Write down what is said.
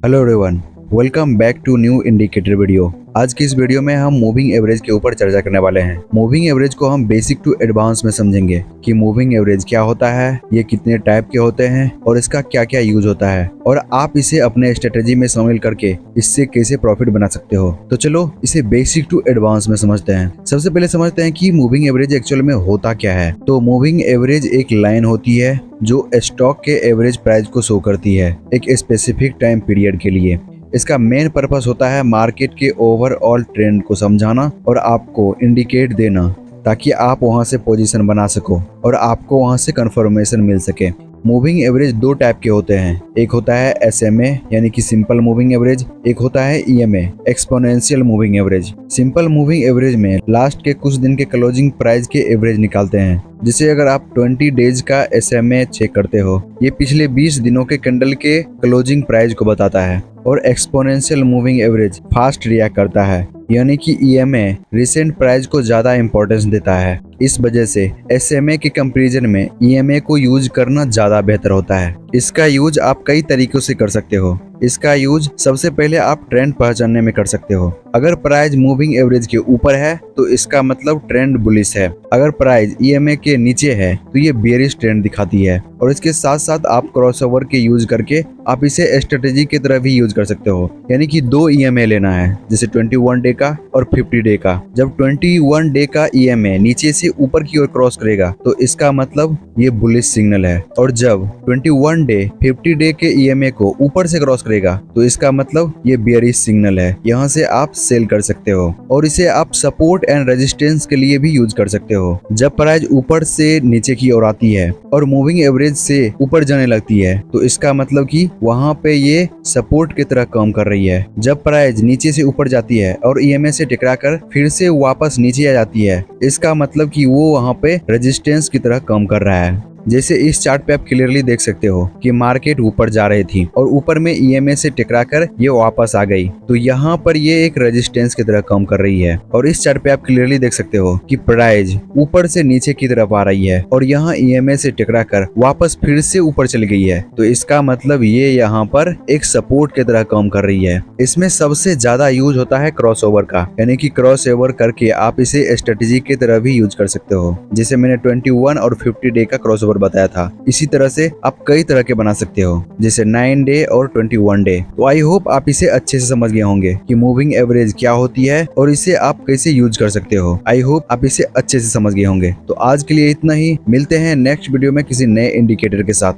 Hello everyone, welcome back to new indicator video. आज की इस वीडियो में हम मूविंग एवरेज के ऊपर चर्चा करने वाले हैं। मूविंग एवरेज को हम बेसिक टू एडवांस में समझेंगे कि मूविंग एवरेज क्या होता है, ये कितने टाइप के होते हैं और इसका क्या क्या यूज होता है और आप इसे अपने स्ट्रेटेजी में शामिल करके इससे कैसे प्रॉफिट बना सकते हो। तो चलो इसे बेसिक टू एडवांस में समझते हैं। सबसे पहले समझते हैं कि मूविंग एवरेज एक्चुअल में होता क्या है। तो मूविंग एवरेज एक लाइन होती है जो स्टॉक के एवरेज प्राइस को शो करती है एक स्पेसिफिक टाइम पीरियड के लिए। इसका मेन पर्पस होता है मार्केट के ओवरऑल ट्रेंड को समझाना और आपको इंडिकेट देना ताकि आप वहां से पोजीशन बना सको और आपको वहां से कंफर्मेशन मिल सके। मूविंग एवरेज दो टाइप के होते हैं, एक होता है SMA यानी कि सिंपल मूविंग एवरेज, एक होता है EMA exponential moving average. Simple moving average में लास्ट के कुछ दिन के क्लोजिंग प्राइस के एवरेज निकालते हैं, जिसे अगर आप 20 डेज का SMA चेक करते हो, ये पिछले 20 दिनों के कैंडल के क्लोजिंग प्राइस को बताता है। और exponential moving average fast react करता है यानी कि EMA रिसेंट प्राइस को ज्यादा इंपॉर्टेंस देता है। इस वजह से SMA के कंपैरिजन में EMA को यूज करना ज्यादा बेहतर होता है। इसका यूज आप कई तरीकों से कर सकते हो। इसका यूज सबसे पहले आप ट्रेंड पहचानने में कर सकते हो। अगर प्राइस मूविंग एवरेज के ऊपर है तो इसका मतलब ट्रेंड बुलिश है। अगर प्राइस EMA के नीचे है तो ये बेयरिश ट्रेंड दिखाती है। और इसके साथ साथ आप क्रॉसओवर के यूज करके आप इसे स्ट्रेटेजी की तरह भी यूज कर सकते हो, यानी कि दो EMA लेना है, जैसे 21 डे का और 50 डे का। जब 21 डे का EMA नीचे से ऊपर की ओर क्रॉस करेगा तो इसका मतलब ये बुलिश सिग्नल है, और जब 21 डे 50 डे के EMA को ऊपर से क्रॉस करेगा तो इसका मतलब ये बेयरिश सिग्नल है। यहाँ से आप सेल कर सकते हो और इसे आप सपोर्ट एंड रेजिस्टेंस के लिए भी यूज कर सकते हो। जब प्राइस ऊपर से नीचे की ओर आती है और मूविंग एवरेज से ऊपर जाने लगती है तो इसका मतलब कि वहाँ पे ये सपोर्ट की तरह काम कर रही है। जब प्राइस नीचे से ऊपर जाती है और EMA से टकरा कर फिर से वापस नीचे आ जाती है, इसका मतलब कि वो वहाँ पे रेजिस्टेंस की तरह काम कर रहा है। जैसे इस चार्ट पे आप क्लियरली देख सकते हो कि मार्केट ऊपर जा रही थी और ऊपर में EMA से टकरा कर ये वापस आ गई, तो यहाँ पर ये एक रेजिस्टेंस की तरह काम कर रही है। और इस चार्ट पे आप क्लियरली देख सकते हो कि प्राइस ऊपर से नीचे की तरफ आ रही है और यहाँ EMA से टकरा कर वापस फिर से ऊपर चली गई है, तो इसका मतलब ये यहाँ पर एक सपोर्ट की तरह काम कर रही है। इसमें सबसे ज्यादा यूज होता है क्रॉसओवर का, यानी कि क्रॉसओवर करके आप इसे स्ट्रेटेजी की तरह भी यूज कर सकते हो। जैसे मैंने 21 और 50 डे का क्रॉसओवर बताया था, इसी तरह से आप कई तरह के बना सकते हो, जैसे 9 डे और 21 डे। तो आई होप आप इसे अच्छे से समझ गए होंगे कि मूविंग एवरेज क्या होती है और इसे आप कैसे यूज कर सकते हो। आई होप आप इसे अच्छे से समझ गए होंगे। तो आज के लिए इतना ही, मिलते हैं नेक्स्ट वीडियो में किसी नए इंडिकेटर के साथ।